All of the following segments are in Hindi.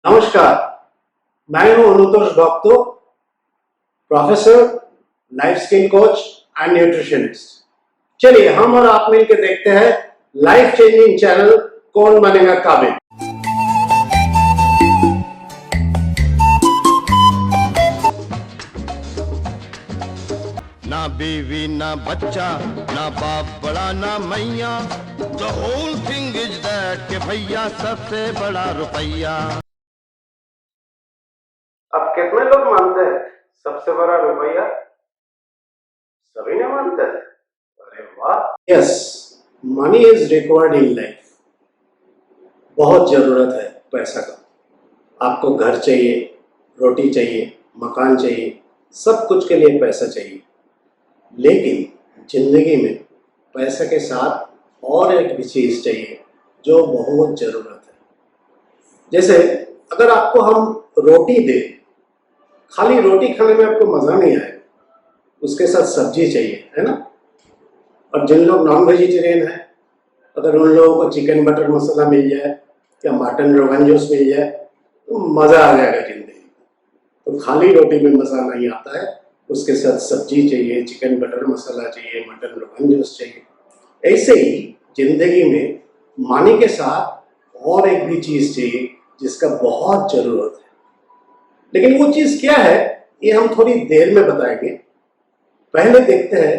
नमस्कार, मैं हूं अनुतोष भक्तो, professor, life skill coach and nutritionist. चलिए हम और आप मिलकर देखते हैं लाइफ चेंजिंग चैनल कौन बनेगा काबिल। ना बीवी ना बच्चा ना बाप बड़ा ना मैया, the whole thing is that के भैया सबसे बड़ा रुपया। अब कितने लोग मानते हैं सबसे बड़ा रुपया? सभी ने मानते हैं। अरे वाह। Yes, money is required in life. बहुत जरूरत है पैसा का। आपको घर चाहिए, रोटी चाहिए, मकान चाहिए, सब कुछ के लिए पैसा चाहिए। लेकिन जिंदगी में पैसे के साथ और एक भी चीज चाहिए जो बहुत जरूरत है। जैसे अगर आपको हम रोटी दें, खाली रोटी खाने में आपको मजा नहीं आएगा, उसके साथ सब्जी चाहिए, है ना। और जिन लोग नॉन वेजिटेरियन है, अगर उन लोगों को चिकन बटर मसाला मिल जाए या मटन रोगन जोश मिल जाए तो मजा आ जाएगा जिंदगी। तो खाली रोटी में मजा नहीं आता है, उसके साथ सब्जी चाहिए, चिकन बटर मसाला चाहिए, मटन रोगन जोश चाहिए। ऐसे ही जिंदगी में मनी के साथ और एक भी चीज चाहिए जिसका बहुत जरूरत है। लेकिन वो चीज क्या है ये हम थोड़ी देर में बताएंगे। पहले देखते हैं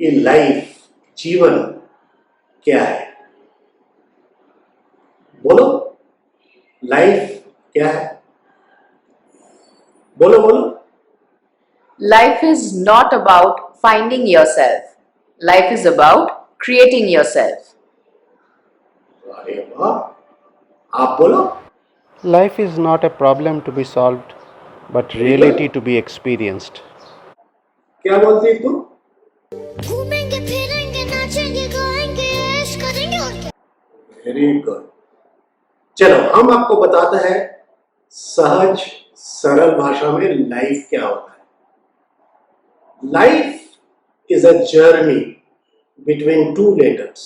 ये लाइफ, जीवन क्या है। बोलो, लाइफ क्या है? बोलो बोलो। Life is not about finding yourself. Life is about creating yourself. अरे वाह, आप बोलो। Life is not a problem to be solved, but reality to be experienced. क्या बोलती है तुम? घूमेंगे फिरेंगे नाचेंगे गाएंगे ऐश करेंगे और क्या। Very good. चलो हम आपको बताते हैं सहज सरल भाषा में लाइफ क्या होता है। Life is a journey between two letters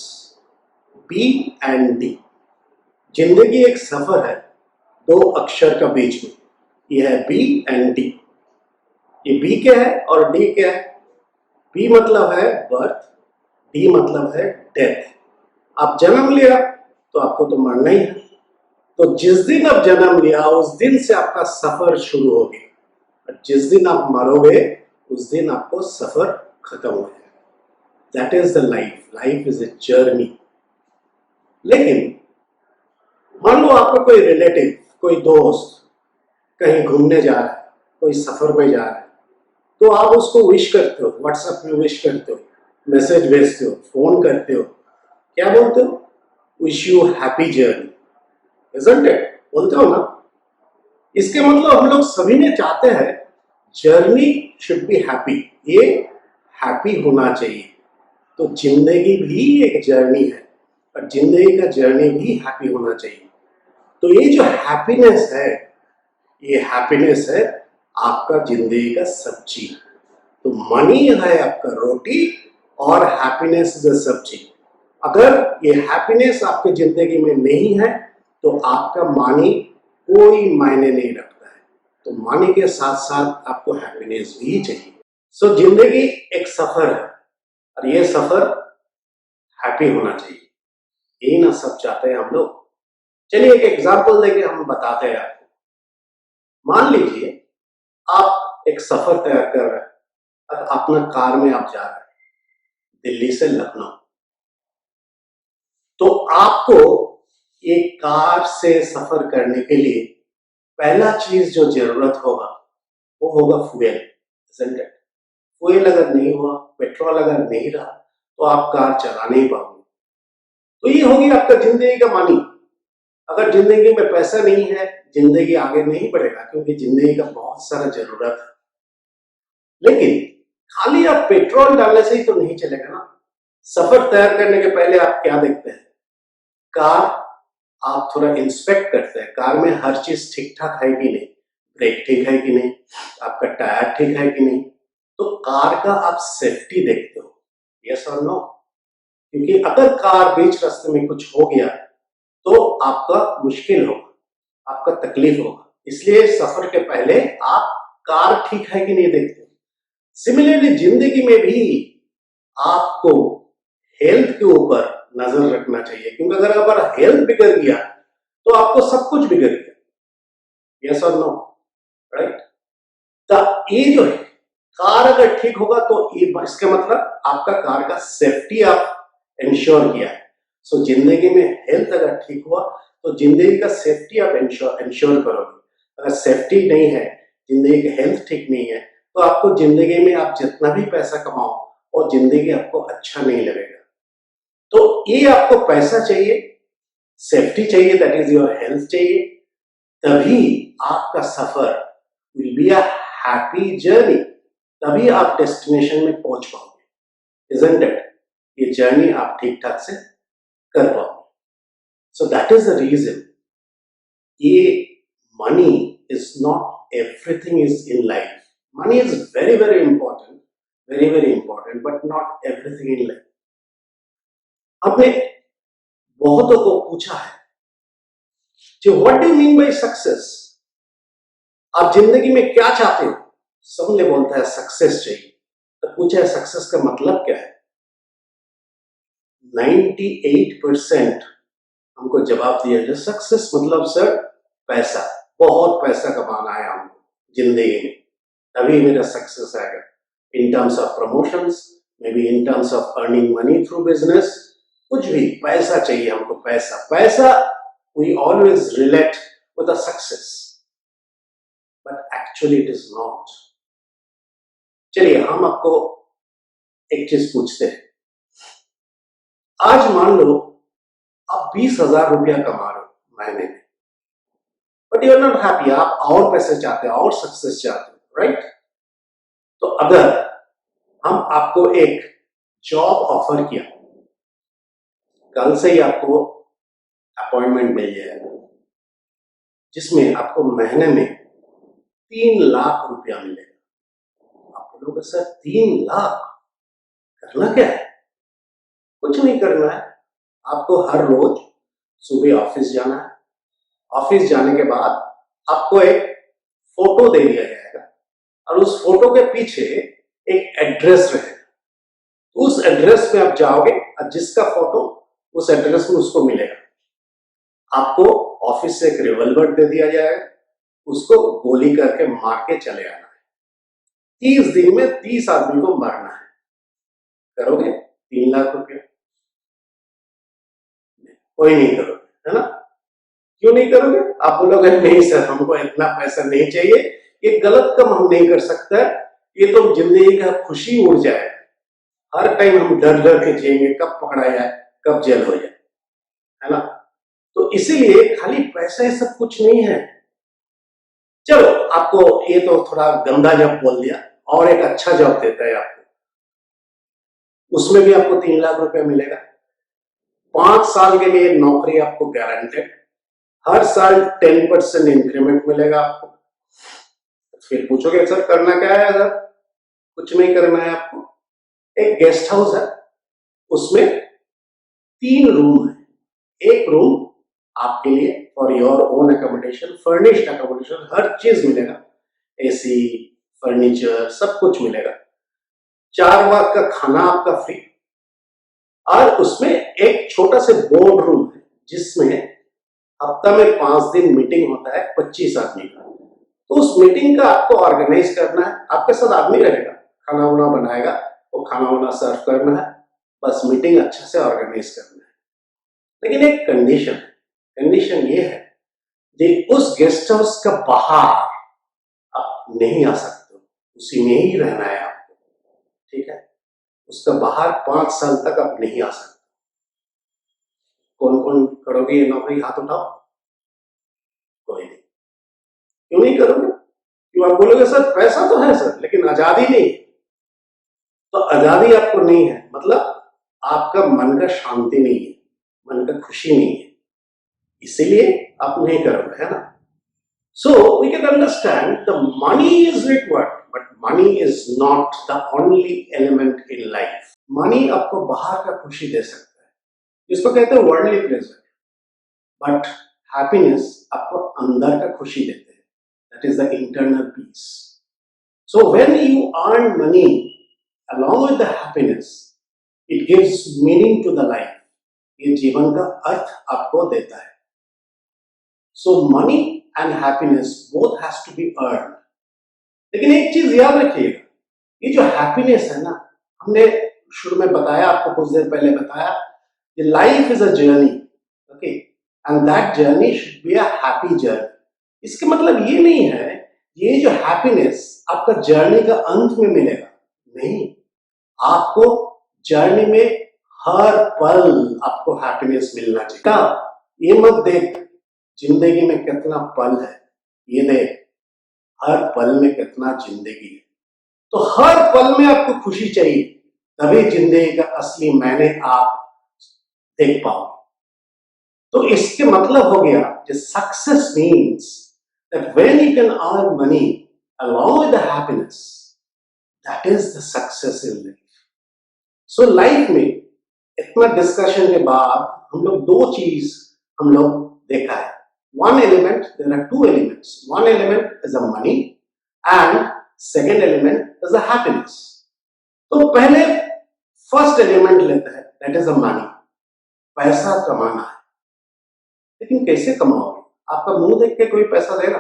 B and D. जिंदगी एक सफर है दो अक्षर का बीच में, यह है बी एंड डी। ये बी क्या है और डी क्या है? बी मतलब है बर्थ, डी मतलब है डेथ। आप जन्म लिया तो आपको तो मरना ही है। तो जिस दिन आप जन्म लिया उस दिन से आपका सफर शुरू हो गया, और जिस दिन आप मरोगे उस दिन आपको सफर खत्म हो जाएगा। That is the life. Life is a journey. लेकिन मान लो आपका कोई रिलेटिव, कोई दोस्त कहीं घूमने जा रहा है, कोई सफर में जा रहा है, तो आप उसको विश करते हो, व्हाट्सएप में विश करते हो, मैसेज भेजते हो, फोन करते हो, क्या बोलते हो? Wish you happy journey, isn't it? बोलते हो ना। इसके मतलब हम लोग सभी ने चाहते हैं जर्नी शुड बी हैप्पी, ये हैप्पी होना चाहिए। तो जिंदगी भी एक जर्नी है और जिंदगी का जर्नी भी हैप्पी होना चाहिए। तो ये जो हैप्पीनेस है, ये हैप्पीनेस है आपका जिंदगी का सब्जी। तो मनी है आपका रोटी और हैप्पीनेस इज अ सब्जी। अगर ये हैप्पीनेस आपकी जिंदगी में नहीं है तो आपका मनी कोई मायने नहीं रखता है। तो मनी के साथ साथ आपको हैप्पीनेस भी चाहिए। सो जिंदगी एक सफर है और ये सफर हैप्पी होना चाहिए, यही ना सब चाहते हैं हम लोग। चलिए एक एग्जांपल देके हम बताते हैं आपको। मान लीजिए आप एक सफर तैयार कर रहे हैं और अपना कार में आप जा रहे हैं दिल्ली से लखनऊ। तो आपको एक कार से सफर करने के लिए पहला चीज जो जरूरत होगा वो होगा फ्यूल, isn't it? फ्यूल अगर नहीं हुआ, पेट्रोल अगर नहीं रहा तो आप कार चला नहीं पाओगे। तो ये होगी आपका जिंदगी का मानी। अगर जिंदगी में पैसा नहीं है, जिंदगी आगे नहीं बढ़ेगा, क्योंकि जिंदगी का बहुत सारा जरूरत है। लेकिन खाली आप पेट्रोल डालने से ही तो नहीं चलेगा ना। सफर तैयार करने के पहले आप क्या देखते हैं? कार आप थोड़ा इंस्पेक्ट करते हैं, कार में हर चीज ठीक ठाक है कि नहीं, ब्रेक ठीक है कि नहीं, आपका टायर ठीक है कि नहीं। तो कार का आप सेफ्टी देखते हो, यस और नो? क्योंकि अगर कार बीच रास्ते में कुछ हो गया तो आपका मुश्किल होगा। आपका तकलीफ होगा। इसलिए सफर के पहले आप कार ठीक है कि नहीं देखते। सिमिलरली जिंदगी में भी आपको हेल्थ के ऊपर नजर रखना चाहिए, क्योंकि अगर हमारा हेल्थ बिगड़ गया तो आपको सब कुछ बिगड़ गया। यस और नो, राइट? तो ये जो है, कार अगर ठीक होगा तो ये इसका मतलब आपका कार का सेफ्टी आप इंश्योर किया है। सो जिंदगी में हेल्थ अगर ठीक हुआ तो जिंदगी का सेफ्टी आप इंश्योर करोगे। अगर सेफ्टी नहीं है, जिंदगी की हेल्थ ठीक नहीं है, तो आपको जिंदगी में आप जितना भी पैसा कमाओ और जिंदगी आपको अच्छा नहीं लगेगा। तो ये आपको पैसा चाहिए, सेफ्टी चाहिए, दैट इज योर हेल्थ चाहिए, तभी आपका सफर will be a happy journey, तभी आप डेस्टिनेशन में पहुंच पाओगे। Isn't it? ये जर्नी आप ठीक ठाक से कर पाओगे। So that is the reason ये money is not everything is in life. Money is very very important, but not everything in life. हमने बहुतों को पूछा है कि what do you mean by success, आप जिंदगी में क्या चाहते हो? सबने बोलता है सक्सेस चाहिए। तो पूछा है सक्सेस का मतलब क्या है? 98% हमको जवाब दिया जो सक्सेस मतलब सर पैसा, बहुत पैसा कमाना है हमको जिंदगी में, तभी मेरा सक्सेस आएगा। In terms of promotions, may be in terms of earning money through business, कुछ भी पैसा चाहिए हमको। पैसा we always relate with a success, but actually it is not. चलिए हम आपको एक चीज पूछते हैं। आज मान लो आप 20,000 रुपया कमा रहे हो महीने में, but you are not happy, आप और पैसे चाहते हो और सक्सेस चाहते हो, राइट? तो अगर हम आपको एक जॉब ऑफर किया, कल से ही आपको अपॉइंटमेंट मिल जाएगा, जिसमें आपको महीने में 3 लाख रुपया मिलेगा। आप बोलोगे सर 3 लाख करना क्या है? कुछ नहीं करना है, आपको हर रोज सुबह ऑफिस जाना है। ऑफिस जाने के बाद आपको एक फोटो दे दिया जाएगा और उस फोटो के पीछे एक एड्रेस रहेगा। उस एड्रेस पे आप जाओगे और जिसका फोटो उस एड्रेस में उसको मिलेगा, आपको ऑफिस से एक रिवॉल्वर दे दिया जाएगा, उसको गोली करके मार के चले आना है। 30 दिन में 30 आदमी को मारना है। करोगे 3 लाख रुपया? कोई नहीं करोगे, है ना? क्यों नहीं करोगे? आप बोलोगे नहीं सर हमको इतना पैसा नहीं चाहिए, ये गलत काम हम नहीं कर सकते, ये तो जिंदगी का खुशी उड़ जाए, हर टाइम हम डर डर के जिएंगे, कब पकड़ा जाए, कब जेल हो जाए, है ना? तो इसीलिए खाली पैसा ये सब कुछ नहीं है। चलो आपको ये तो थोड़ा गंदा जॉब बोल दिया, और एक अच्छा जॉब देता है आपको, उसमें भी आपको 3 लाख रुपया मिलेगा। 5 साल के लिए नौकरी आपको गारंटेड, हर साल 10% इंक्रीमेंट मिलेगा आपको। फिर पूछोगे सर करना क्या है? सर कुछ नहीं करना है आपको। एक गेस्ट हाउस है, उसमें 3 रूम है। एक रूम आपके लिए for your own accommodation, furnished accommodation, हर चीज मिलेगा, एसी, फर्नीचर, सब कुछ मिलेगा। 4 वक्त का खाना आपका फ्री, और उसमें एक छोटा से बोर्ड रूम है जिसमें हफ्ता में 5 दिन मीटिंग होता है 25 आदमी का। तो उस मीटिंग का आपको ऑर्गेनाइज करना है, आपके साथ आदमी रहेगा, खाना वाना बनाएगा, वो खाना वाना सर्व करना है, बस मीटिंग अच्छा से ऑर्गेनाइज करना है। लेकिन एक कंडीशन है, कंडीशन ये है कि उस गेस्ट हाउस का बाहर आप नहीं आ सकते, उसी में ही रहना है आपको, ठीक है? उसका बाहर 5 साल तक आप नहीं आ सकते। कौन कौन करोगे ये नौकरी? हाथ उठाओ। कोई नहीं। क्यों नहीं करोगे? क्यों? आप बोलोगे सर पैसा तो है सर, लेकिन आजादी नहीं। तो आजादी आपको नहीं है, मतलब आपका मन का शांति नहीं है, मन का खुशी नहीं है, इसीलिए आप नहीं करोगे, है ना? So we can understand the money is required, but money is not the only element in life. Money आपको बाहर का खुशी दे सकता है, जिसको कहते हैं वर्ल्डली प्लेजर, बट हैप्पीनेस आपको अंदर का खुशी देते हैं. That is the internal peace. So when you earn money along with the happiness, it gives meaning to the life. ये जीवन का अर्थ आपको देता है. So money and happiness both has to be earned. लेकिन एक चीज याद रखिएगा, ये जो हैप्पीनेस है ना, हमने शुरू में बताया, आपको कुछ देर पहले बताया, ये life is a journey. Okay, and that journey should be a happy journey. इसका मतलब ये नहीं है ये जो हैप्पीनेस आपका जर्नी का अंत में मिलेगा. नहीं, आपको जर्नी में हर पल आपको हैप्पीनेस मिलना चाहिए. ये मत देख जिंदगी में कितना पल है, ये देख हर पल में कितना जिंदगी है. तो हर पल में आपको खुशी चाहिए, तभी जिंदगी का असली मैंने आप देख पाओ. तो इसके मतलब हो गया कि success means that when you can earn money along with the happiness, that is the success in life. So life में इतना डिस्कशन के बाद हम लोग दो चीज हम लोग देखा है. One element, there are two elements. One element is the money and second element is the happiness. तो पहले फर्स्ट एलिमेंट लेते हैं, that is the money. पैसा कमाना है. लेकिन कैसे कमाओगे? आपका मुंह देख के कोई पैसा देगा?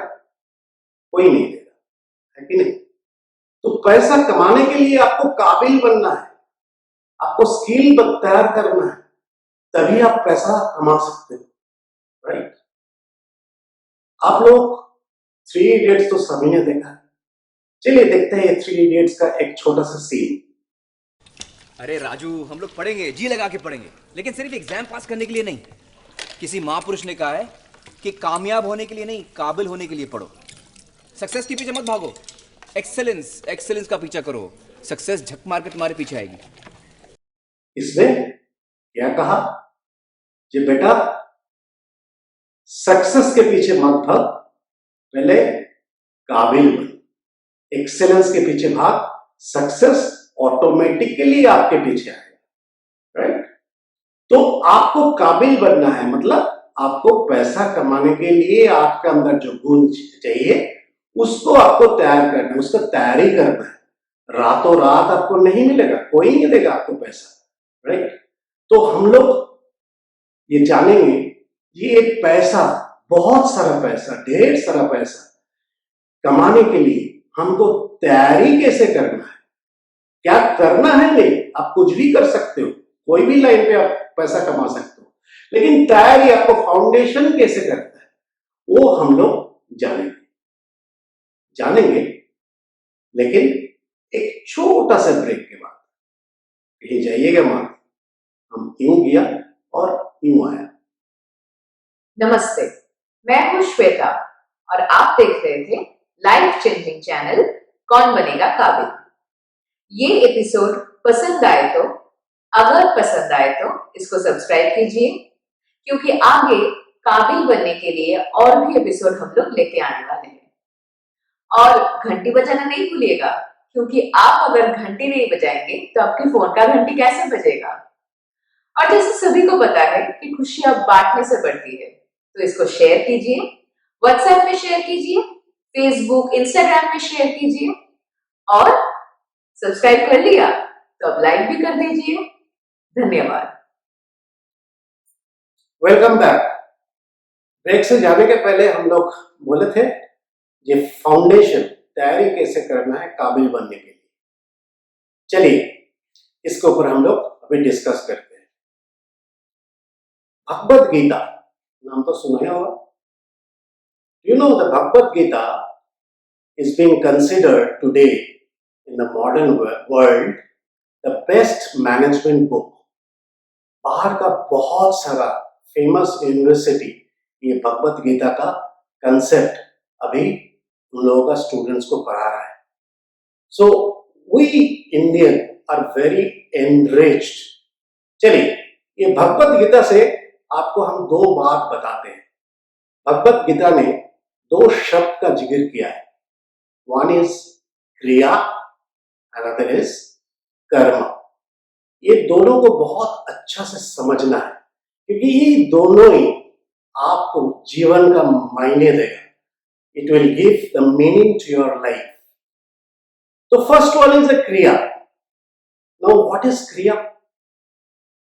कोई नहीं देगा, है कि नहीं? तो पैसा कमाने के लिए आपको काबिल बनना है, आपको स्किल तैयार करना है, तभी आप पैसा कमा सकते हो. राइट? आप लोग थ्री इडियट्स तो सभी ने देखा है. चलिए देखते हैं थ्री इडियट्स का एक छोटा सा सीन. अरे राजू, हम लोग पढ़ेंगे, जी लगा के पढ़ेंगे, लेकिन सिर्फ एग्जाम पास करने के लिए नहीं. किसी महापुरुष ने कहा है कि कामयाब होने के लिए नहीं, काबिल होने के लिए पढ़ो. सक्सेस के पीछे मत भागो, एक्सेलेंस का पीछा करो. सक्सेस झक मार के तुम्हारे पीछे आएगी. इसमें क्या कहा कि बेटा सक्सेस के पीछे मत भाग, पहले काबिल बन. एक्सेलेंस के पीछे भाग, सक्सेस ऑटोमेटिकली आपके पीछे आएगा. राइट? तो आपको काबिल बनना है, मतलब आपको पैसा कमाने के लिए आपके अंदर जो गुण चाहिए उसको आपको तैयार करना है, उसका तैयारी करना है. रातों रात आपको नहीं मिलेगा, कोई नहीं देगा आपको पैसा. राइट? तो हम लोग ये जानेंगे ये पैसा, बहुत सारा पैसा, ढेर सारा पैसा कमाने के लिए हमको तैयारी कैसे करना है, क्या करना है. नहीं, आप कुछ भी कर सकते हो, कोई भी लाइन पे आप पैसा कमा सकते हो, लेकिन तैयारी आपको फाउंडेशन कैसे करता है वो हम लोग जानेंगे. लेकिन एक छोटा सा ब्रेक के बाद. कहीं जाइएगा मत, हम यूं गया और यूं आया. नमस्ते, मैं हूं श्वेता और आप देख रहे थे लाइफ चेंजिंग चैनल कौन बनेगा काबिल. ये एपिसोड पसंद आए तो, अगर पसंद आए तो इसको सब्सक्राइब कीजिए, क्योंकि आगे काबिल बनने के लिए और भी एपिसोड हम लोग लेके आने वाले हैं. और घंटी बजाना नहीं भूलिएगा, क्योंकि आप अगर घंटी नहीं बजाएंगे तो आपके फोन का घंटी कैसे बजेगा. और जैसे सभी को पता है कि खुशियां बांटने से बढ़ती है, तो इसको शेयर कीजिए, व्हाट्सएप में शेयर कीजिए, फेसबुक, इंस्टाग्राम में शेयर कीजिए. और सब्सक्राइब कर लिया तो अब लाइक भी कर दीजिए. धन्यवाद. Welcome back. ब्रेक से जाने के पहले हम लोग बोले थे ये फाउंडेशन तैयारी कैसे करना है काबिल बनने के लिए. चलिए इसके ऊपर हम लोग अभी डिस्कस करते हैं. भगवत गीता नाम तो सुना ही होगा. You know the Bhagavad Gita is being considered today in the modern world the best management book. बाहर का बहुत सारा फेमस यूनिवर्सिटी ये भगवत गीता का कंसेप्ट अभी उन लोगों का स्टूडेंट्स को पढ़ा रहा है. So we Indian are very enriched. चलिए ये भगवत गीता से आपको हम दो बात बताते हैं. भगवत गीता ने दो शब्द का जिक्र किया है. वन इज क्रिया, अनदर इज कर्म. ये दोनों को बहुत अच्छा से समझना है, क्योंकि ये दोनों ही आपको जीवन का मायने देगा. It will give the meaning to your life. The first one is a kriya. Now, what is kriya?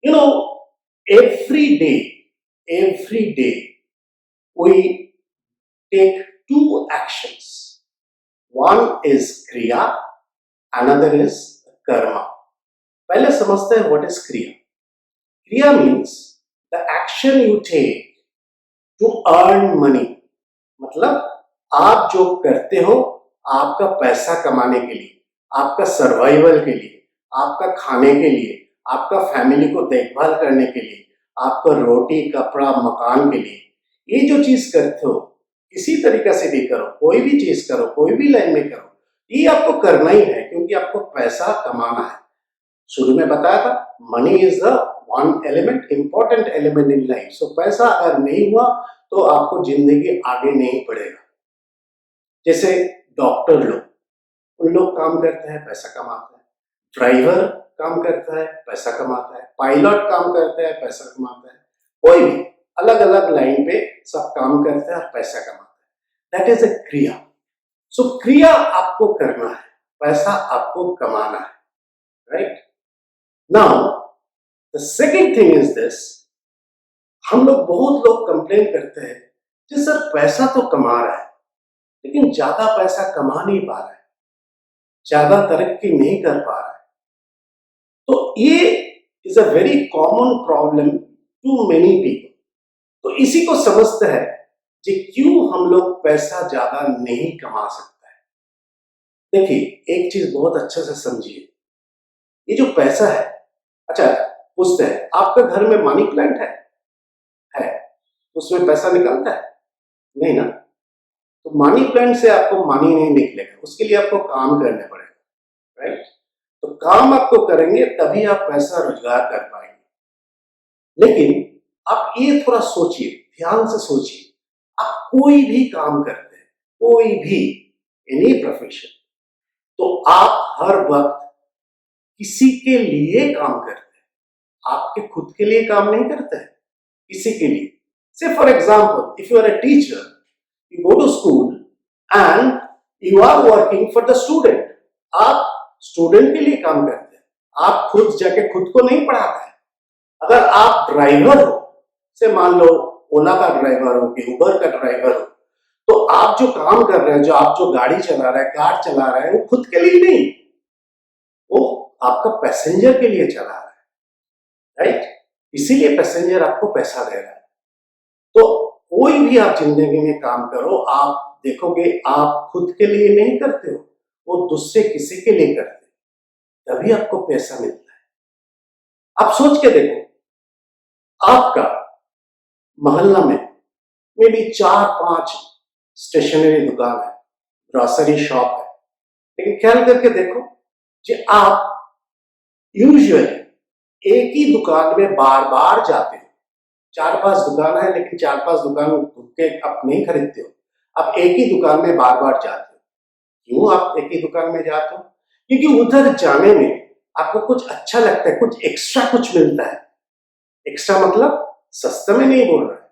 You know, every day, we take two actions. One is kriya, another is karma. पहले समझते हैं what is kriya. Kriya means the action you take to earn money. मतलब आप जो करते हो आपका पैसा कमाने के लिए, आपका सर्वाइवल के लिए, आपका खाने के लिए, आपका फैमिली को देखभाल करने के लिए, आपका रोटी कपड़ा मकान के लिए, ये जो चीज करते हो किसी तरीका से भी करो, कोई भी चीज करो, कोई भी लाइन में करो, ये आपको करना ही है क्योंकि आपको पैसा कमाना है. शुरू में बताया था money is the one element, important element in life. So पैसा अगर नहीं हुआ तो आपको जिंदगी आगे नहीं बढ़ेगा. जैसे डॉक्टर लोग, उन लोग काम करते हैं पैसा कमाते हैं, ड्राइवर काम करता है पैसा कमाता है, पायलट काम करता है पैसा कमाता है, कोई भी अलग अलग लाइन पे सब काम करते हैं और पैसा कमाता है. दैट इज अ क्रिया. सो क्रिया आपको करना है, पैसा आपको कमाना है. Right now the second thing is this. हम लोग बहुत लोग कंप्लेन करते हैं कि सर पैसा तो कमा रहा है लेकिन ज्यादा पैसा कमा नहीं पा रहा है, ज्यादा तरक्की नहीं कर पा रहा है. तो ये is a very common problem to many people. तो इसी को समझते हैं कि क्यों हम लोग पैसा ज्यादा नहीं कमा सकते हैं. देखिए एक चीज बहुत अच्छे से समझिए, ये जो पैसा है, अच्छा पूछते हैं आपका घर में मनी प्लांट है उसमें पैसा निकलता है? नहीं ना. तो मनी प्लांट से आपको मनी नहीं निकलेगा, उसके लिए आपको काम करने पड़ेगा. राइट. तो काम आपको करेंगे तभी आप पैसा रोजगार कर पाएंगे. लेकिन आप ये थोड़ा सोचिए, ध्यान से सोचिए, आप कोई भी काम करते हैं, कोई भी एनी प्रोफेशन, तो आप हर वक्त किसी के लिए काम करते हैं, आपके खुद के लिए काम नहीं करते हैं, किसी के लिए. Say for example, if you are a teacher, you go to school and you are working for the student. आप स्टूडेंट के लिए काम करते हैं, आप खुद जाके खुद को नहीं पढ़ाते हैं. अगर आप ड्राइवर हो, से मान लो ओला का ड्राइवर हो कि उबर का ड्राइवर हो, तो आप जो काम कर रहे हैं, जो आप जो गाड़ी चला रहे हैं, कार चला रहे हैं, वो खुद के लिए नहीं, वो आपका पैसेंजर के लिए चला रहा है. राइट. इसीलिए पैसेंजर आपको पैसा दे रहा है. तो कोई भी आप जिंदगी में काम करो, आप देखोगे आप खुद के लिए नहीं करते हो, वो दूसरे किसी के लिए करते हो, तभी आपको पैसा मिलता है. आप सोच के देखो, आपका मोहल्ला में मे बी 4-5 स्टेशनरी दुकान है, ग्रोसरी शॉप है, लेकिन ख्याल करके देखो कि आप यूजुअली एक ही दुकान में बार बार जाते हो. 4-5 दुकान है लेकिन 4-5 दुकान के आप नहीं खरीदते हो, आप एक ही दुकान में बार बार जाते हो. क्यों आप एक ही दुकान में जाते हो? क्योंकि उधर जाने में आपको कुछ अच्छा लगता है, कुछ एक्स्ट्रा कुछ मिलता है. एक्स्ट्रा मतलब सस्ते में नहीं बोल रहा है,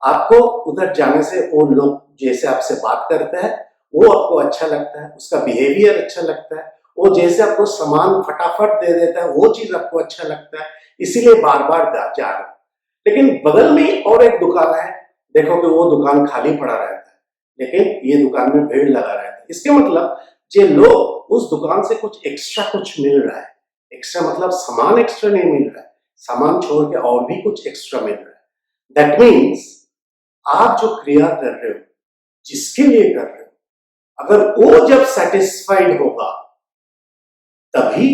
आपको उधर जाने से वो लोग जैसे आपसे बात करते हैं वो आपको अच्छा लगता है, उसका बिहेवियर अच्छा लगता है, वो जैसे आपको सामान फटाफट दे देता है वो चीज आपको अच्छा लगता है, इसीलिए बार बार जा रहे हो. लेकिन बगल में और एक दुकान है, देखो कि वो दुकान खाली पड़ा रहता है लेकिन ये दुकान में भीड़ लगा रहता है. इसके मतलब जे लोग उस दुकान से कुछ एक्स्ट्रा कुछ मिल रहा है. एक्स्ट्रा मतलब सामान एक्स्ट्रा नहीं मिल रहा है, सामान छोड़ के और भी कुछ एक्स्ट्रा मिल रहा है. दैट मीन्स आप जो क्रिया कर रहे हो, जिसके लिए कर रहे हो, अगर वो जब सेटिस्फाइड होगा तभी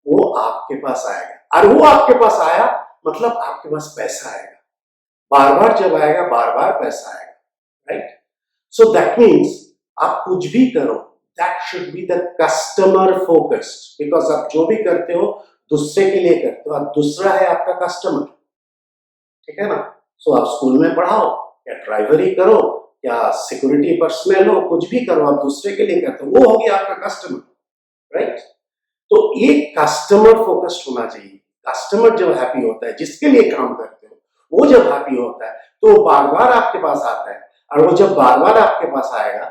वो आपके पास आएगा. और वो आपके पास आया मतलब आपके पास पैसा आएगा. बार बार जब आएगा बार बार पैसा आएगा. राइट. सो दैट मीन्स आप कुछ भी करो, that should be the customer focused. Because आप जो भी करते हो दूसरे के लिए करते हो, और दूसरा है आपका कस्टमर. ठीक है ना. सो आप स्कूल में पढ़ाओ या ड्राइवरी करो या सिक्योरिटी पर्सनल हो, कुछ भी करो, आप दूसरे के लिए करते हो, वो हो गया आपका कस्टमर. राइट. तो ये कस्टमर फोकस्ड होना चाहिए. कस्टमर जब हैप्पी होता है, जिसके लिए काम करते हो वो जब हैप्पी होता है, तो वो बार बार आपके पास आता है, और वो जब बार बार आपके पास आएगा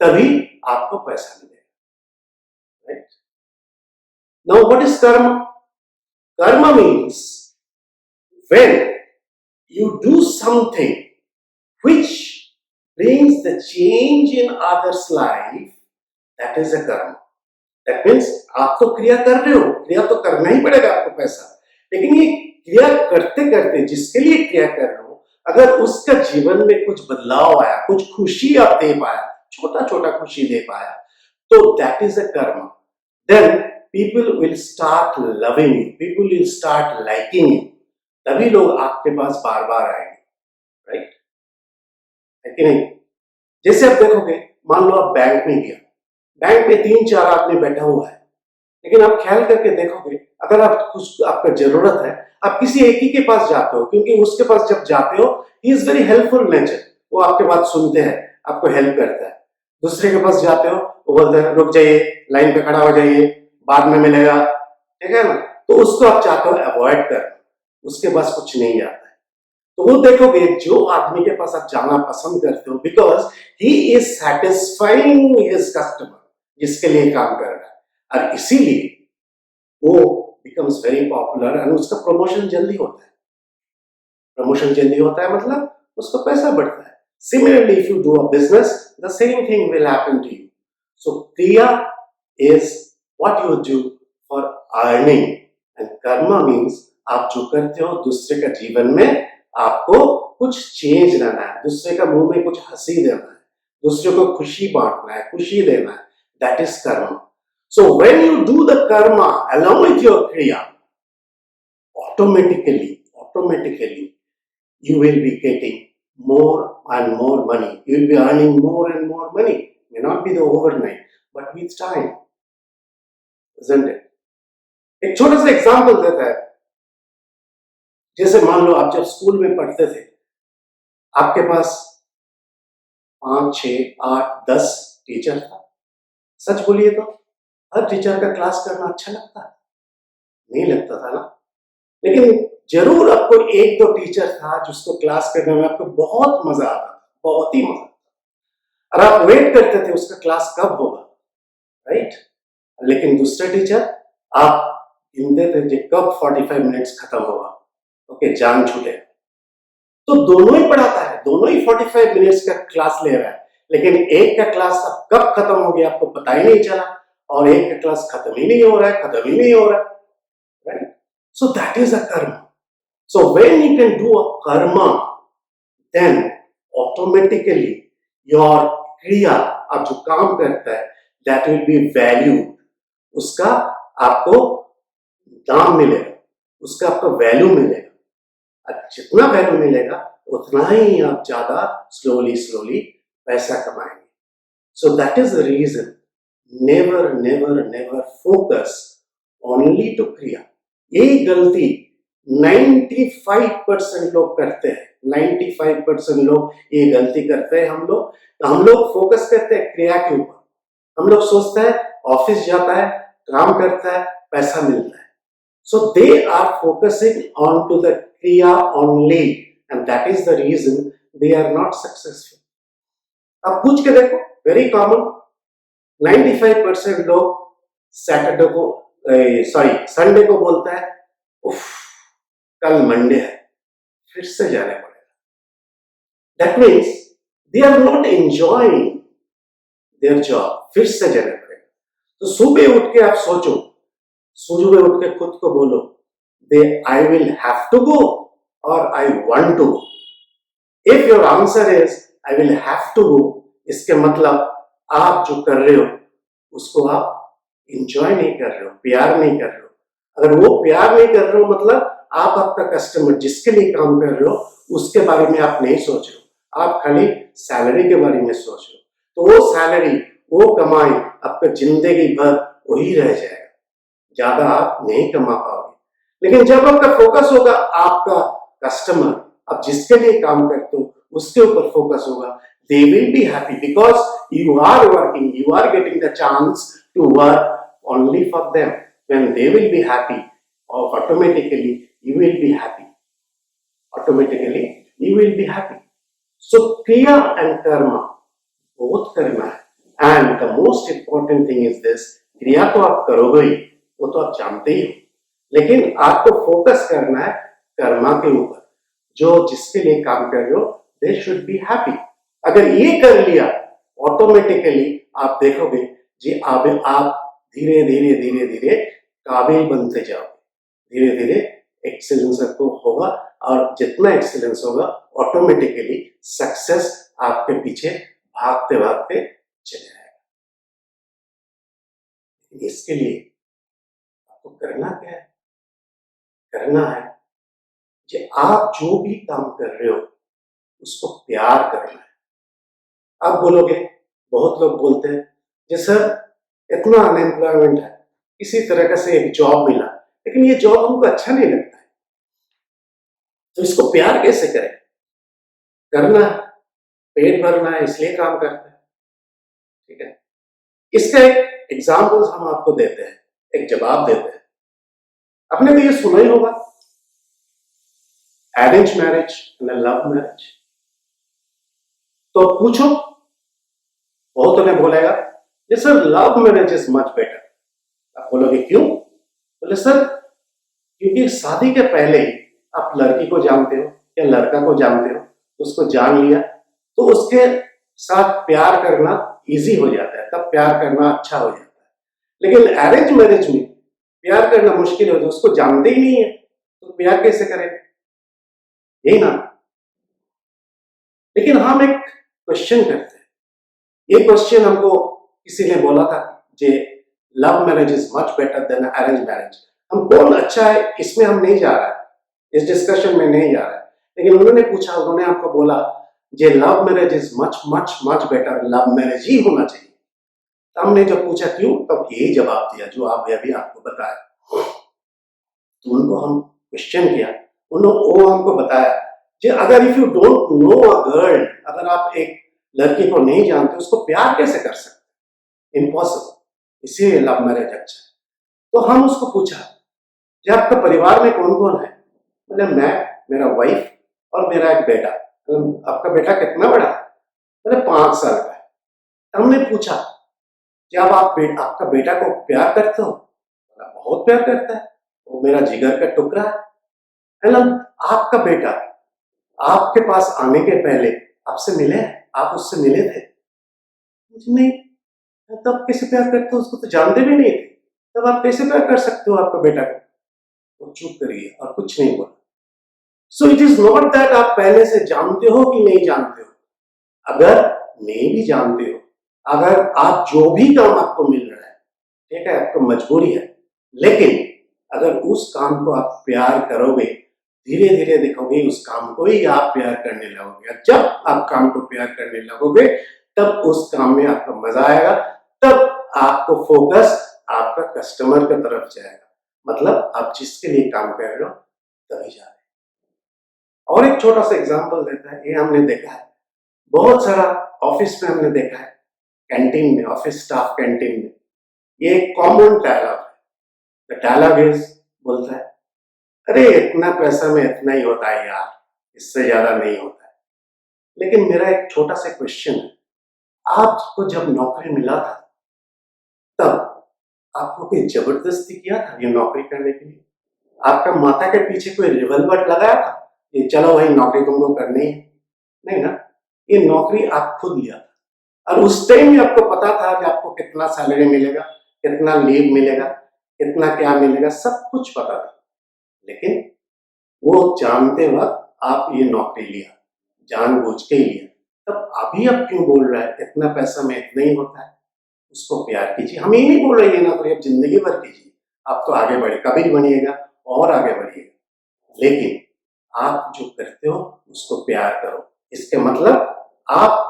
तभी आपको पैसा मिलेगा, right? Now what is Karma? Karma means when you do something which brings the change in others' life, that is a karma. That means आप तो क्रिया कर रहे हो, क्रिया तो करना ही पड़ेगा आपको पैसा, लेकिन ये क्रिया करते करते जिसके लिए क्रिया कर रहे हो, अगर उसका जीवन में कुछ बदलाव आया, कुछ खुशी आप दे पाया, छोटा छोटा खुशी दे पाया, तो that is a karma. Then people will start loving you, people will start liking you. तभी लोग आपके पास बार बार आएंगे, राइट? है कि नहीं? जैसे आप देखोगे, मान लो आप बैंक में गया, बैंक में 3-4 आदमी बैठा हुआ है, लेकिन आप ख्याल करके देखोगे, अगर आप कुछ आपका जरूरत है, आप किसी एक ही के पास जाते हो, क्योंकि उसके पास जब जाते हो, he is very helpful nature, वो आपके बात सुनते हैं, आपको हेल्प करता है। दूसरे के पास जाते हो, वो बोलते हैं रुक जाइए, लाइन पे खड़ा हो जाइए, बाद में मिलेगा, ठीक है ना? तो उसको आप चाहते हो अवॉइड कर, उसके पास कुछ नहीं जाता है। तो वो देखोगे, जो आदमी के पास आप जाना पसंद करते हो, because he is satisfying his customer, जिसके लिए काम कर रहा है, और इसीलिए वो बिकम्स वेरी पॉपुलर, और उसका प्रमोशन जल्दी होता है। प्रमोशन जल्दी होता है मतलब उसका पैसा बढ़ता है। Similarly if you do a business, the same thing will happen to you. So क्रिया is what you do for earning, and कर्मा मीन्स आप जो करते हो दूसरे का जीवन में आपको कुछ चेंज लाना है, दूसरे का मुंह में कुछ हंसी देना है, दूसरे को खुशी बांटना है, खुशी देना है, that is Karma. So when you do the Karma along with your kriya, automatically you will be getting more and more money, you will be earning more and more money, may not be the overnight but with time, isn't it? एक छोटा सा एग्जांपल देता है, जैसे मान लो आप जब स्कूल में पढ़ते थे, आपके पास 5, 6, 8, 10 टीचर था। सच बोलिए तो हर टीचर का क्लास करना अच्छा लगता है? नहीं लगता था ना? लेकिन जरूर आपको 1-2 टीचर था जिसको क्लास करने में आपको बहुत मजा आता था, बहुत ही मजा आता, और आप वेट करते थे उसका क्लास कब होगा, राइट? लेकिन दूसरे टीचर आप गिनते थे कि कब 45 मिनट्स खत्म होगा, ओके, जान छूटे। तो दोनों ही पढ़ाता है, दोनों ही 45 मिनट्स का क्लास ले रहा है, लेकिन एक का क्लास अब कब खत्म हो गया आपको पता ही नहीं चला, और एक का क्लास खत्म ही नहीं हो रहा है, right? So that is a karma. So when you can do a karma, then automatically your kriya, आप जो काम करता है, दैट विल बी वैल्यूड, उसका आपको दाम मिलेगा, उसका आपको वैल्यू मिलेगा, और जितना वैल्यू मिलेगा उतना ही आप ज्यादा स्लोली पैसा कमाएंगे। So that is the reason, never focus only to kriya. यही गलती 95% लोग करते हैं, 95% लोग ये गलती करते हैं। हम लोग फोकस करते हैं क्रिया के ऊपर, हम लोग सोचते हैं ऑफिस जाता है, काम करता है, पैसा मिलता है। So they are focusing on to the kriya only, and that is the reason they are not successful. अब पूछ के देखो, very common, 95% लोग संडे को बोलता है उफ कल मंडे है, फिर से जाने पड़ेगा। That means they are not enjoying their job, फिर से जाने पड़ेगा। तो सुबह उठ के आप सोचो, सुबह उठ के खुद को बोलो, I will have to go or I want to go. If your answer is I will have to go, इसके मतलब आप जो कर रहे हो उसको आप enjoy नहीं कर रहे हो, प्यार नहीं कर रहे हो। अगर वो प्यार नहीं कर रहे हो मतलब आप आपका कस्टमर जिसके लिए काम कर रहे हो उसके बारे में आप नहीं सोच रहे हो, आप खाली सैलरी के बारे में सोच रहे हो। तो वो सैलरी, वो कमाई आपका जिंदगी भर वही रह जाएगा, ज्यादा आप नहीं कमा पाओगे। लेकिन जब आपका फोकस होगा आपका कस्टमर, आप जिसके लिए काम करते हो उसके ऊपर फोकस होगा, they will be happy because you are working, you are getting the chance to work only for them. When they will be happy, automatically you will be happy, automatically you will be happy. So kriya and karma both करना है. And the most important thing is this, क्रिया तो आप करोगे ही, वो तो आप जानते ही हो, लेकिन आपको फोकस करना है कर्मा के ऊपर. जो जिसके लिए काम कर रहे हो, they should be happy. अगर ये कर लिया, ऑटोमेटिकली आप देखोगे जी आप धीरे धीरे धीरे धीरे काबिल बनते जाओगे. धीरे धीरे एक्सीलेंस आपको होगा, और जितना एक्सीलेंस होगा ऑटोमेटिकली सक्सेस आपके पीछे भागते भागते चले जाएगा. इसके लिए आपको करना क्या है? करना है कि आप जो भी काम कर रहे हो उसको प्यार करना है. आप बोलोगे, बहुत लोग बोलते हैं जी सर इतना अनएम्प्लॉयमेंट है, किसी तरह का से एक जॉब मिला, लेकिन ये जॉब हमको अच्छा नहीं लगता है, तो इसको प्यार कैसे करें? करना है, पेट भरना है, इसलिए काम करते हैं. ठीक है, इसका एक एग्जाम्पल हम आपको देते हैं, एक जवाब देते हैं. आपने तो ये सुना ही होगा, arrange marriage and love marriage. तो पूछो, बहुतों ने बोलेगा ये sir love marriage is much better. आप बोलोगे क्यों? बोले सर क्योंकि शादी के पहले ही आप लड़की को जानते हो या लड़का को जानते हो, उसको जान लिया तो उसके साथ प्यार करना इजी हो जाता है, तब प्यार करना अच्छा हो जाता है. लेकिन अरेंज मैरिज में प्यार करना मुश्किल हो जाता है, उसको जानते ही नहीं है तो प्यार कैसे करें? यही ना. लेकिन हम एक क्वेश्चन करते हैं. ये क्वेश्चन हमको किसी ने बोला था जे love marriage is much better than arrange marriage. हम कौन अच्छा है इसमें हम नहीं जा रहा है, इस डिस्कशन में नहीं जा रहा है, लेकिन उन्होंने पूछा, उन्होंने आपको बोला जे love marriage is much much much better, love marriage ही होना चाहिए. तो हमने जब पूछा क्यों, तब यही जवाब दिया जो आप अभी आपको बताया. तो उनको हम क्वेश्चन किया, वो हमको बताया कि अगर if you don't know a girl, अगर आप एक लड़की को नहीं जानते उसको प्यार कैसे कर सकते? इम्पॉसिबल. इसीलिए लव मैरिज अच्छा है. तो हम उसको पूछा कि आपका परिवार में कौन कौन है? बोले मैं, मेरा वाइफ और मेरा एक बेटा. आपका बेटा कितना बड़ा है? बोले 5 साल का है. हमने पूछा जब आप आपका बेटा को प्यार करते हो? बोला बहुत प्यार करता है, वो मेरा जिगर का टुकड़ा है. आपका बेटा आपके पास आने के पहले आपसे मिले, आप उससे मिले थे? नहीं. तब कैसे प्यार करते हो? उसको तो जानते भी नहीं थे, तब आप कैसे प्यार कर सकते हो आपका बेटा को? वो चुप करिए और कुछ नहीं बोला. So it is not that आप पहले से जानते हो कि नहीं जानते हो. अगर नहीं भी जानते हो, अगर आप जो भी काम आपको मिल रहा है, ठीक है, आपको मजबूरी है, लेकिन अगर उस काम को आप प्यार करोगे, धीरे धीरे देखोगे उस काम को ही आप प्यार करने लगोगे. जब आप काम को प्यार करने लगोगे तब उस काम में आपको मजा आएगा, तब आपको फोकस आपका कस्टमर की तरफ जाएगा. मतलब आप जिसके लिए काम कर रहे हो तभी जा रहे हैं. और एक छोटा सा एग्जांपल देता है, ये हमने देखा है बहुत सारा ऑफिस में, हमने देखा है कैंटीन में, ऑफिस स्टाफ कैंटीन में, ये कॉमन डायलॉग है. द डायलॉग इज, बोलता है अरे इतना पैसा में इतना ही होता है यार, इससे ज्यादा नहीं होता है. लेकिन मेरा एक छोटा सा क्वेश्चन है, आपको जब नौकरी मिला था तब आपको कोई जबरदस्ती किया था ये नौकरी करने के लिए? आपका माथा के पीछे कोई रिवॉल्वर लगाया था, ये चलो भाई नौकरी तुमको करनी है? नहीं ना. ये नौकरी आप खुद लिया था, और उस टाइम भी आपको पता था कि आपको कितना सैलरी मिलेगा, कितना लीव मिलेगा, कितना क्या मिलेगा, सब कुछ पता था. लेकिन वो जानते वक्त आप ये नौकरी लिया, जानबूझ के ही लिया. तब अभी आप क्यों बोल रहा है इतना पैसा में इतना ही होता है? उसको प्यार कीजिए. हम ये नहीं बोल रहे ये नौकरी आप जिंदगी भर कीजिए, आप तो आगे बढ़े, कभी बनिएगा और आगे बढ़िएगा, लेकिन आप जो करते हो उसको प्यार करो. इसके मतलब आप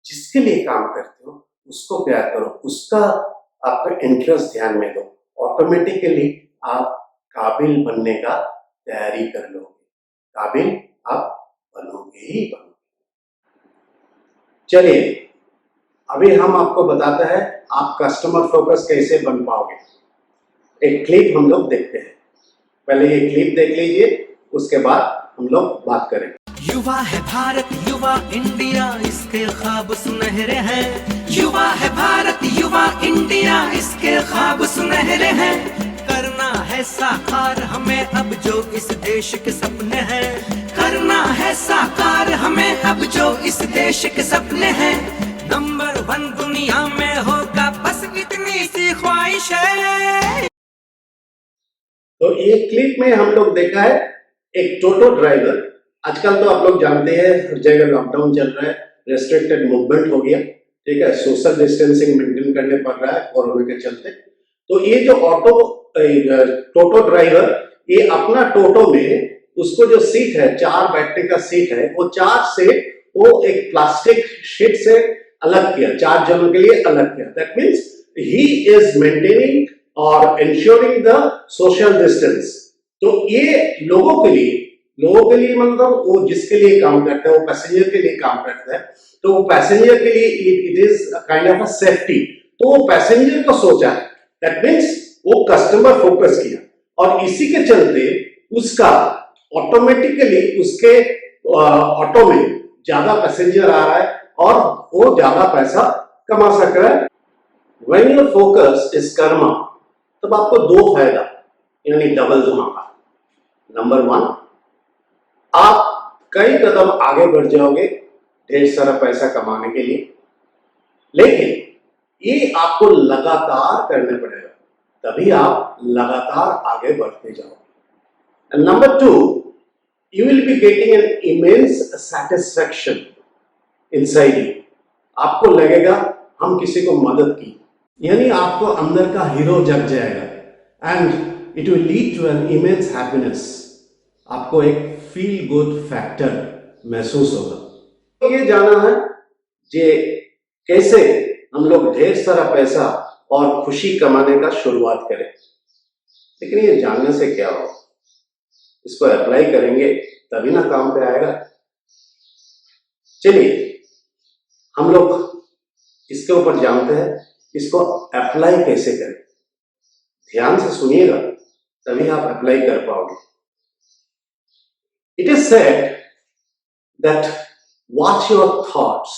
जिसके लिए काम करते हो उसको प्यार करो, उसका आपका इंटरेस्ट ध्यान में दो. ऑटोमेटिकली आप काबिल बनने का तैयारी कर लोगे, काबिल आप बनोगे ही बनोगे. चलिए अभी हम आपको बताते हैं आप कस्टमर फोकस कैसे बन पाओगे. एक क्लिप हम लोग देखते हैं. पहले ये क्लिप देख लीजिए, उसके बाद हम लोग बात करेंगे. युवा है भारत युवा इंडिया इसके ख्वाब सुनहरे हैं। युवा है भारत युवा इंडिया इसके ख्वाब सुनहरे हैं। करना है साकार हमें अब जो इस देश के सपने हैं। करना है साकार हमें अब जो इस देश के सपने हैं। नंबर 1 दुनिया में होगा बस इतनी सी ख्वाहिश है। तो एक क्लिप में हम लोग देखा है एक टोटो ड्राइवर। आजकल तो आप लोग जानते हैं हर जगह लॉकडाउन चल रहा है, रेस्ट्रिक्टेड मूवमेंट हो गया, ठीक है, सोशल डिस्टेंसिंग मेंटेन करने पड़ रहा है कोरोना के चलते। तो ये जो टोटो ड्राइवर ये अपना टोटो में उसको जो सीट है 4 बैठने का सीट है वो 4 से वो एक प्लास्टिक शीट से अलग किया, 4 जनों के लिए अलग किया। That means he is maintaining और इंश्योरिंग द सोशल डिस्टेंस। तो ये लोगों के लिए मतलब वो जिसके लिए काम करता है वो पैसेंजर के लिए काम करता है, तो वो पैसेंजर के लिए it is kind of a safety. तो वो पैसेंजर को सोचा है, दैट मीन्स वो कस्टमर फोकस किया और इसी के चलते उसका ऑटोमेटिकली उसके ऑटो में ज्यादा पैसेंजर आ रहा है और वो ज्यादा पैसा कमा सक रहा है। When your focus is Karma तब आपको 2 फायदा यानी डबल धमाका। नंबर 1, आप कई कदम आगे बढ़ जाओगे ढेर सारा पैसा कमाने के लिए, लेकिन ये आपको लगातार करने पड़ेगा, तभी आप लगातार आगे बढ़ते जाओगे। And number 2, you will be getting an immense satisfaction inside you। आपको लगेगा हम किसी को मदद की, यानी आपको अंदर का हीरो जग जाएगा and it will lead to an immense happiness. आपको एक फील गुड फैक्टर महसूस होगा। तो ये जाना है जे कैसे हम लोग ढेर सारा पैसा और खुशी कमाने का शुरुआत करें, लेकिन ये जानने से क्या होगा, इसको अप्लाई करेंगे तभी ना काम पे आएगा। चलिए हम लोग इसके ऊपर जानते हैं इसको अप्लाई कैसे करें। ध्यान से सुनिएगा तभी आप अप्लाई कर पाओगे। It is said that watch your thoughts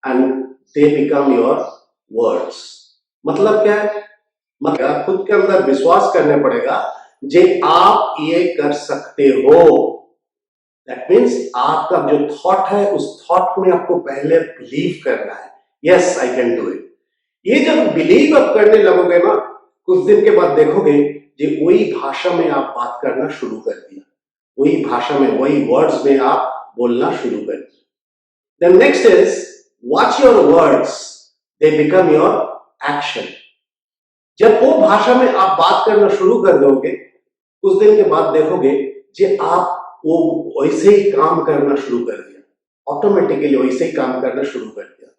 and they become your words. मतलब क्या है? मतलब खुद के अंदर विश्वास करने पड़ेगा जे आप ये कर सकते हो। दैट मीन्स आपका जो थॉट है उस थॉट में आपको पहले बिलीव करना है, yes I can do it. ये जब बिलीव आप करने लगोगे ना, कुछ दिन के बाद देखोगे जे वही भाषा में आप बात करना शुरू कर दिया, वही भाषा में वही वर्ड्स में आप बोलना शुरू कर दिया। Then next is watch your words, they become your action. जब वो भाषा में आप बात करना शुरू कर दोगे कुछ दिन के बाद देखोगे जे आप वो वैसे ही काम करना शुरू कर दिया, ऑटोमेटिकली वैसे ही काम करना शुरू कर दिया।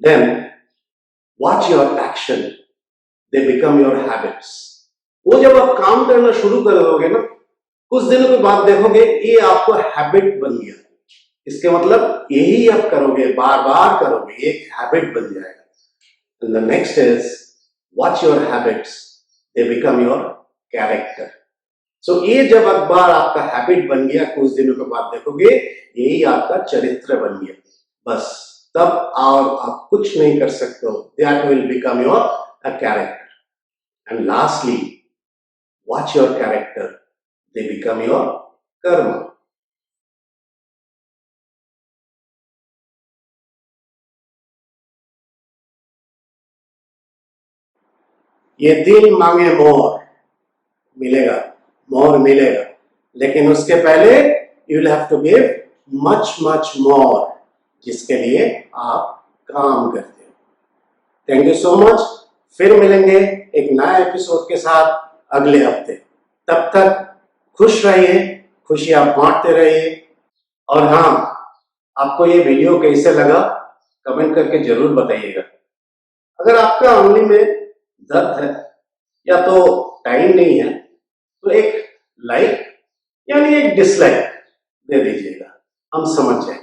Then watch your action, they become your habits. वो जब आप काम करना शुरू कर दोगे ना, कुछ दिनों के बाद देखोगे ये आपको हैबिट बन गया। इसके मतलब यही आप करोगे, बार बार करोगे, एक हैबिट बन जाएगा। And the next is watch your habits, they become your character. So ये जब एक बार आपका हैबिट बन गया, कुछ दिनों के बाद देखोगे यही आपका चरित्र बन गया, बस तब और आप कुछ नहीं कर सकते हो। That will become your character. And lastly watch your character, they become your कर्म। ये दिल मांगे मोर मिलेगा, मोर मिलेगा, लेकिन उसके पहले you will have to give much much more, जिसके लिए आप काम करते हो। Thank you so much. फिर मिलेंगे एक नया एपिसोड के साथ अगले हफ्ते। तब तक खुश रहिए, खुशियां बांटते रहिए। और हाँ, आपको ये वीडियो कैसे लगा कमेंट करके जरूर बताइएगा। अगर आपका उंगली में दर्द है या तो टाइम नहीं है तो एक लाइक यानी एक डिसलाइक दे दीजिएगा, हम समझ जाएंगे।